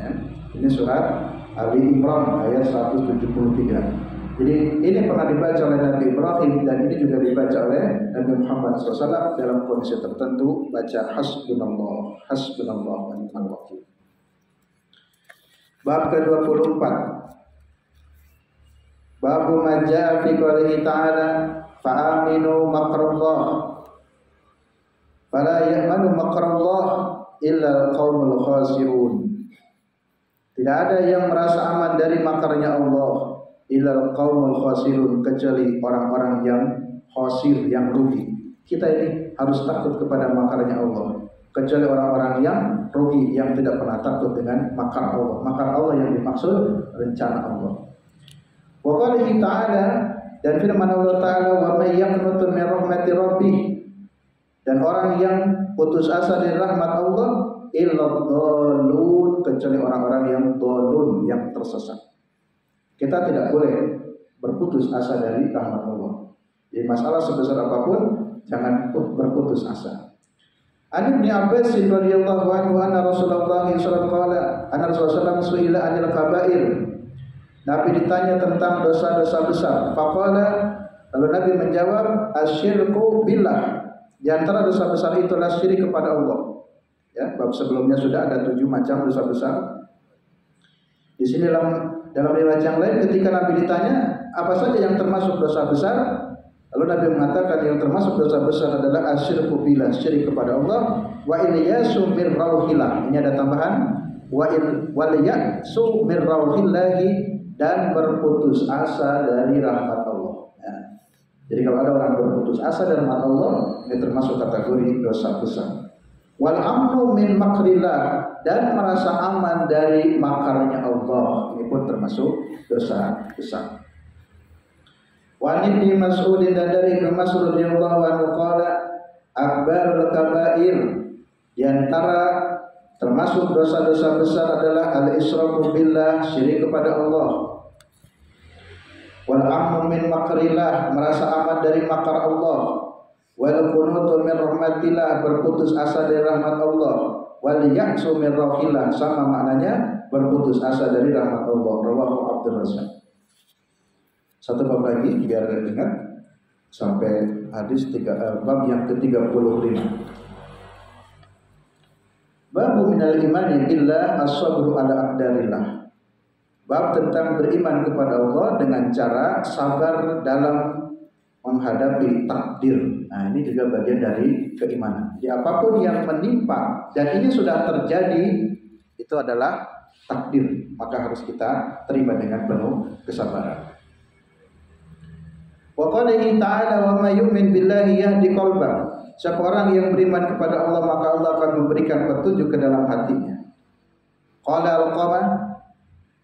Ini surat Ali Imran ayat 173. Jadi ini pernah dibaca oleh Nabi Ibrahim, dan ini juga dibaca oleh Nabi Muhammad SAW dalam kondisi tertentu, baca hasbunallah, hasbunallah wa ni'mal wakil. Bab ke-24. Babu majaa fi qoulihi ta'ala fa'aminu makrallah fala ya'manu makrallah illa al-qaumul khasirun. Tidak ada yang merasa aman dari makarnya Allah illal qaumul khasirun, kecuali orang-orang yang khasir, yang rugi. Kita ini harus takut kepada makarnya Allah, kecuali orang-orang yang rugi, yang tidak pernah takut dengan makar Allah. Makar Allah yang dimaksud rencana Allah. Wa qalihi ta'ala, dan firman Allah Ta'ala, wa may yaqnutu min rahmati rabbih, dan orang yang putus asa dari rahmat Allah illa dhalun, kecuali orang-orang yang dhalun, yang tersesat. Kita tidak boleh berputus asa dari rahmat Allah. Jadi masalah sebesar apapun, jangan berputus asa. An Ibnu Abbas radhiyallahu anhu anna Rasulullah sallallahu alaihi wasallam su'ila 'anil kaba'ir. Nabi ditanya tentang dosa-dosa besar. Faqala, lalu Nabi menjawab, asyirku billah. Di antara dosa besar itulah syirik kepada Allah. Ya, bab sebelumnya sudah ada 7 macam dosa besar. Di sini dalam riwayat yang lain, ketika Nabi ditanya apa saja yang termasuk dosa besar, lalu Nabi mengatakan yang termasuk dosa besar adalah asyirku billah, syirik kepada Allah, wa ilyasu mir rauhillah. Ini ada tambahan, wal ya'su mir rauhillahi, dan berputus asa dari rahmat Allah. Jadi kalau ada orang berputus asa dari rahmat Allah, ini termasuk kategori dosa besar. Wal amnu min makrillah, dan merasa aman dari makarnya Allah, ini pun termasuk dosa besar. Wa Ibnu Mas'ud, dan dari Ibnu Mas'ud radhiyallahu anhu qala akbarul kabair, di antara termasuk dosa-dosa besar adalah al-israku billah, syirik kepada Allah. Wal amnu min makrillah, merasa aman dari makar Allah. Wal qunutu min rahmatillah, berputus asa dari rahmat Allah. Wal ya'su min rahillah, sama maknanya berputus asa dari rahmat Allah. Rawahu Abdul Razak. Satu bab lagi biar ingat sampai hadis bab yang ke-35. Bab minal imani billah as-sabru ala aqdarillah. Bab tentang beriman kepada Allah dengan cara sabar dalam menghadapi takdir. Nah, ini juga bagian dari keimanan. Jadi apapun yang menimpa dan ini sudah terjadi, itu adalah takdir, maka harus kita terima dengan penuh kesabaran. Wa qala ta'ala wa may yu'min billahi yahdi qalbah. Siapa orang yang beriman kepada Allah, maka Allah akan memberikan petunjuk ke dalam hatinya. Qala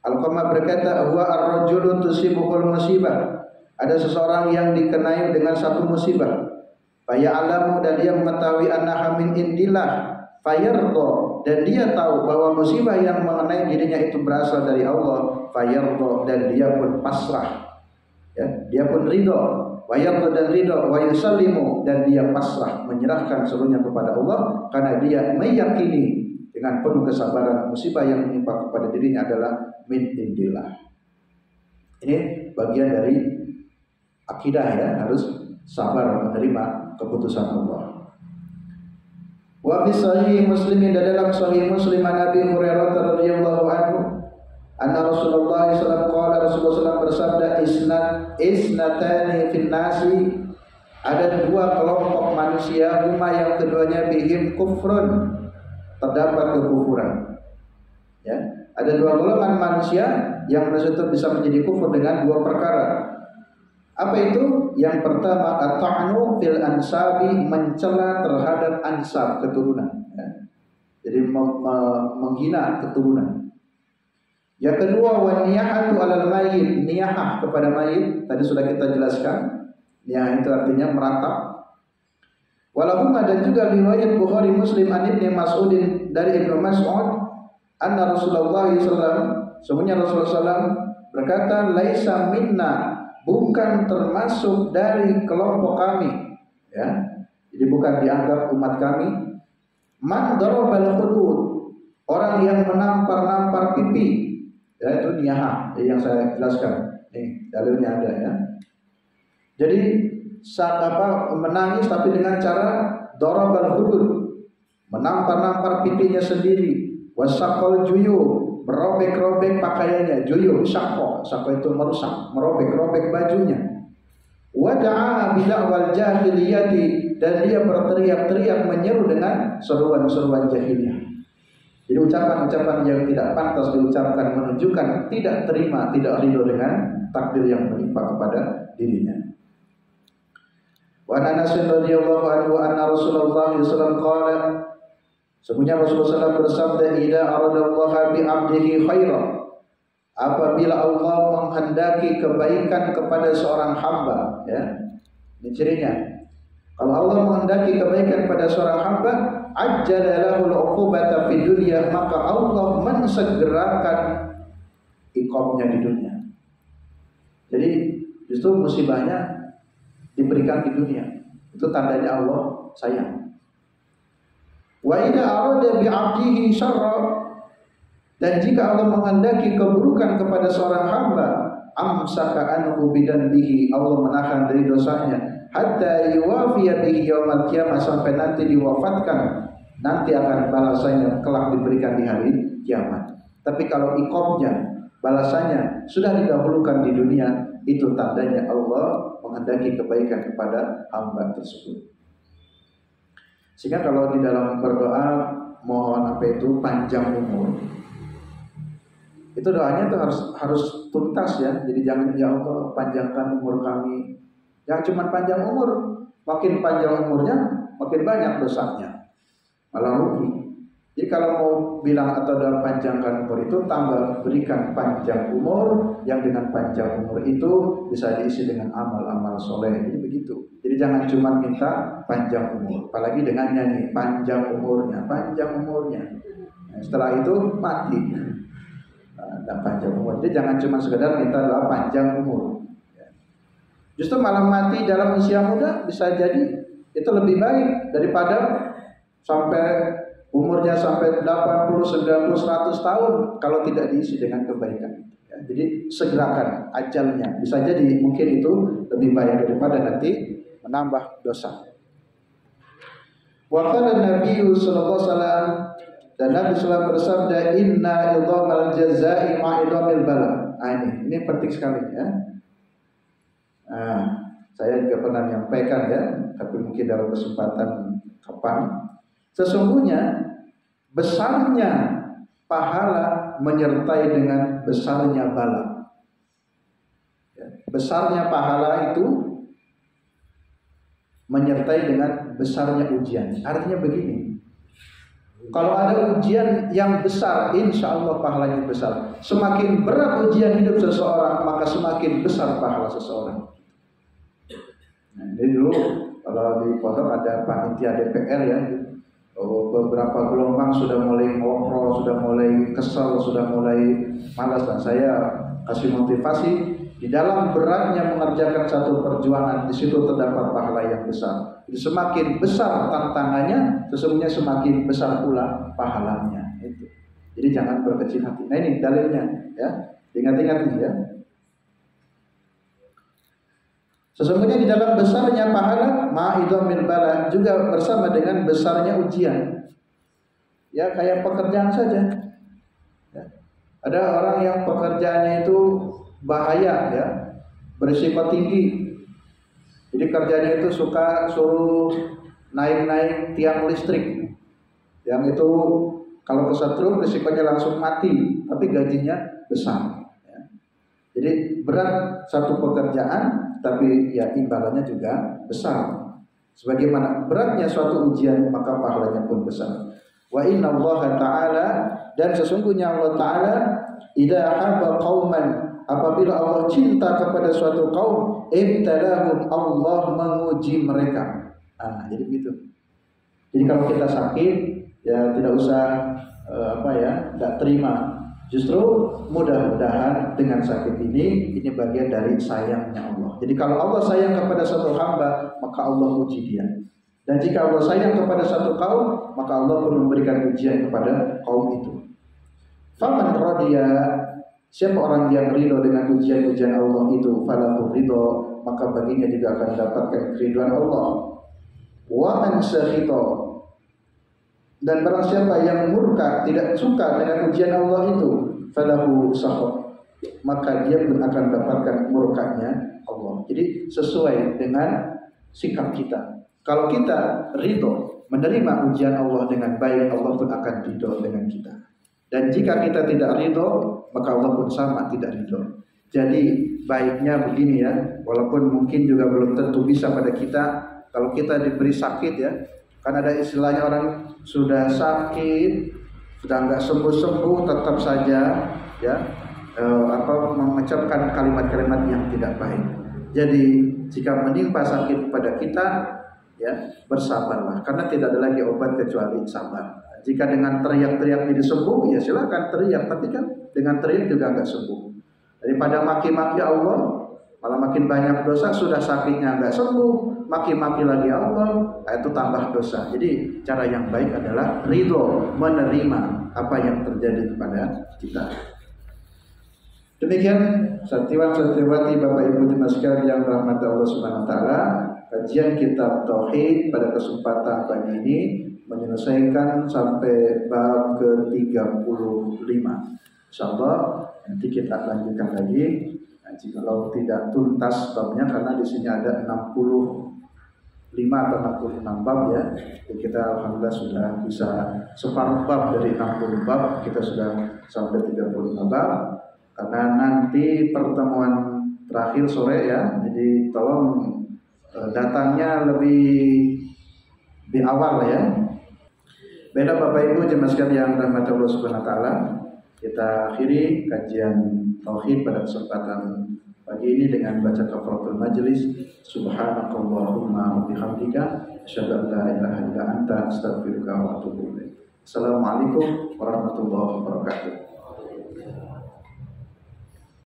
Al-Qamah berkata, huwa ar-rajulu tusibuhul musibah. Ada seseorang yang dikenai dengan satu musibah. Faya'lamu, dan dia mengetahui annaha min indillah. Fayardo, dan dia tahu bahwa musibah yang mengenai dirinya itu berasal dari Allah. Fayardo, dan dia pun pasrah. Ya, dia pun ridho. Wayardo, dan ridho. Wa yusallimu, dan dia pasrah, menyerahkan seluruhnya kepada Allah, karena dia meyakini dengan penuh kesabaran musibah yang menimpa kepada dirinya adalah min indillah. Ini bagian dari akidah ya, harus sabar menerima keputusan Allah. Wa fi sahih Muslim, dan dalam sahih Muslim Nabi Hurairah radhiyallahu anhu, anna Rasulullah sallallahu alaihi wasallam Rasulullah bersabda, isnatani fil nasi, ada dua kelompok manusia, huma yang keduanya bihim kufrun, terdapat kekufuran. Ya, ada dua golongan manusia yang itu bisa menjadi kufur dengan dua perkara. Apa itu? Yang pertama, at-ta'nu fil ansabi, mencela terhadap ansab, keturunan. Ya. Jadi menghina keturunan. Yang kedua, wa niyahatu 'alal mayyit, niyahah kepada mayit. Tadi sudah kita jelaskan. Niyahah itu artinya meratap. Walaupun ada juga riwayat Bukhari Muslim an Ibnu Mas'ud, dari Ibnu Mas'ud, anna Rasulullah sallallahu, semuanya Rasulullah sallallahu berkata, laisa minna, bukan termasuk dari kelompok kami, ya. Jadi bukan dianggap umat kami. Man darabal hudud, orang yang menampar-nampar pipi, ya, itu niyahah, yang saya jelaskan. Nih, dalilnya ada ya. Jadi menangis tapi dengan cara darabal hudud, menampar-nampar pipinya sendiri. Wasaqal juyub, merobek-robek pakaiannya. Juyub, syaqqa itu merusak, merobek-robek bajunya. Wada'a bid'awal jahiliyati, dan dia berteriak-teriak menyeru dengan seruan-seruan jahiliyah. Jadi ucapan-ucapan yang tidak pantas diucapkan, menunjukkan tidak terima, tidak ridho dengan takdir yang menimpa kepada dirinya. Wa Anas radhiyallahu anhu anna Rasulullah sallallahu alaihi wasallam qala, sebenarnya Rasulullah SAW bersabda, idza aradallahu bi 'abdihi khairan, apabila Allah menghendaki kebaikan kepada seorang hamba, ya. Ini cirinya. Kalau Allah menghendaki kebaikan pada seorang hamba, ajjala lahu al-'uqubata fid dunya, maka Allah mensegerakan iqabnya di dunia. Jadi justru musibahnya diberikan di dunia. Itu tandanya Allah sayang. Wa idza arada bi 'abdihi syarra, dan jika Allah menghendaki keburukan kepada seorang hamba, amsaka anhu bidanbihi, Allah menahan dari dosanya, hatta yuwafiya bihi yaumil qiyamah, sampai nanti diwafatkan, nanti akan balasannya kelak diberikan di hari kiamat. Tapi kalau iqabnya, balasannya sudah didahulukan di dunia, itu tandanya Allah menghendaki kebaikan kepada hamba tersebut. Sehingga kalau di dalam berdoa mohon panjang umur, itu doanya itu harus tuntas ya. Jadi jangan, ya Allah panjangkan umur kami Jangan cuma panjang umur, makin panjang umurnya makin banyak dosanya, malah rugi. Jadi kalau mau bilang atau dalam panjangkan umur itu, tambah berikan panjang umur, yang dengan panjang umur itu bisa diisi dengan amal-amal soleh. Jadi begitu. Jadi jangan cuma minta panjang umur, apalagi dengan nyanyi panjang umurnya, panjang umurnya. Nah, setelah itu mati. Dan panjang umur. Jadi jangan cuma sekedar minta doa panjang umur. Justru malah mati dalam usia muda bisa jadi itu lebih baik daripada sampai umurnya sampai 80, 90, 100 tahun kalau tidak diisi dengan kebaikan. Ya, jadi segerakan ajalnya. Bisa jadi mungkin itu lebih baik daripada nanti menambah dosa. Wa qala Nabi sallallahu alaihi wasallam, dan Nabi SAW bersabda, inna idhamal jazaa'i ma'idhamil bala. Ini penting sekali ya. Saya juga pernah menyampaikan ya, tapi mungkin dalam kesempatan kapan. Sesungguhnya besarnya pahala menyertai dengan besarnya bala. Besarnya pahala itu menyertai dengan besarnya ujian. Artinya begini, kalau ada ujian yang besar, insya Allah pahalanya besar. Semakin berat ujian hidup seseorang, maka semakin besar pahala seseorang. Nah, ini dulu kalau di pondok ada panitia DPR ya, beberapa gelombang sudah mulai ngobrol, sudah mulai kesel, sudah mulai malas, dan saya kasih motivasi di dalam beratnya mengerjakan satu perjuangan, di situ terdapat pahala yang besar. Jadi semakin besar tantangannya, sesungguhnya semakin besar pula pahalanya. Itu. Jadi jangan berkecil hati. Nah ini dalilnya, ya. Ingat-ingat ini ya. Sesungguhnya di dalam besarnya pahala ma'idhamil bala, juga bersama dengan besarnya ujian. Ya kayak pekerjaan saja. Ya. Ada orang yang pekerjaannya itu bahaya ya, berisiko tinggi. Jadi kerjanya itu suka suruh naik-naik tiang listrik. Yang itu kalau kesetrum risikonya langsung mati, tapi gajinya besar. Ya. Jadi berat satu pekerjaan, tapi ya imbalannya juga besar. Sebagaimana beratnya suatu ujian, maka pahalanya pun besar. Wa inna Allah Ta'ala, dan sesungguhnya Allah Ta'ala, idza ahabba qauman, apabila Allah cinta kepada suatu kaum, ibtalahum, Allah menguji mereka. Jadi begitu. Jadi kalau kita sakit, ya tidak usah tidak terima. Justru mudah-mudahan dengan sakit ini bagian dari sayangnya Allah. Jadi kalau Allah sayang kepada satu hamba, maka Allah uji dia. Dan jika Allah sayang kepada satu kaum, maka Allah pun memberikan ujian kepada kaum itu. Faman radiya, siapa orang yang ridho dengan ujian-ujian Allah itu, falahu ridho, maka baginya juga akan mendapatkan keridhaan Allah. Wa man sakhita, dan barang siapa yang murka, tidak suka dengan ujian Allah itu, falahu sakhط, maka dia pun akan mendapatkan murkanya Allah. Jadi sesuai dengan sikap kita. Kalau kita ridho menerima ujian Allah dengan baik, Allah pun akan ridho dengan kita. Dan jika kita tidak ridho, maka Allah pun sama tidak ridho. Jadi baiknya begini ya, walaupun mungkin juga belum tentu bisa pada kita. Kalau kita diberi sakit ya, kan ada istilahnya orang sudah sakit, sudah nggak sembuh-sembuh, tetap saja ya mengucapkan kalimat-kalimat yang tidak baik. Jadi jika menimpa sakit pada kita, ya bersabarlah, karena tidak ada lagi obat kecuali sabar. Jika dengan teriak-teriak jadi sembuh, ya silakan teriak, tapi kan dengan teriak juga nggak sembuh. Daripada maki-maki Allah, malah makin banyak dosa. Sudah sakitnya nggak sembuh, maki-maki lagi Allah, itu tambah dosa. Jadi cara yang baik adalah ridho, menerima apa yang terjadi kepada kita. Demikian santriwan-santriwati Bapak Ibu sekalian yang rahmat Allah Subhanahu wa taala, kajian kitab tauhid pada kesempatan pagi ini menyelesaikan sampai bab ke-35. Insyaallah nanti kita lanjutkan lagi. Jikalau tidak tuntas babnya, karena di sini ada 65 atau 66 bab ya. Jadi kita alhamdulillah sudah bisa separuh bab dari 60 bab, kita sudah sampai 35 bab. Karena nanti pertemuan terakhir sore ya, jadi tolong datangnya lebih awal ya. Baiklah Bapak Ibu jemaah sekalian rahmat Allah Subhanahu wa taala, kita akhiri kajian tauhid pada kesempatan pagi ini dengan baca kafaratul majlis. Subhanakallahumma wa bihamdika asyhadu an la ilaha illa anta astaghfiruka wa atubu ilaik. Assalamualaikum warahmatullahi wabarakatuh.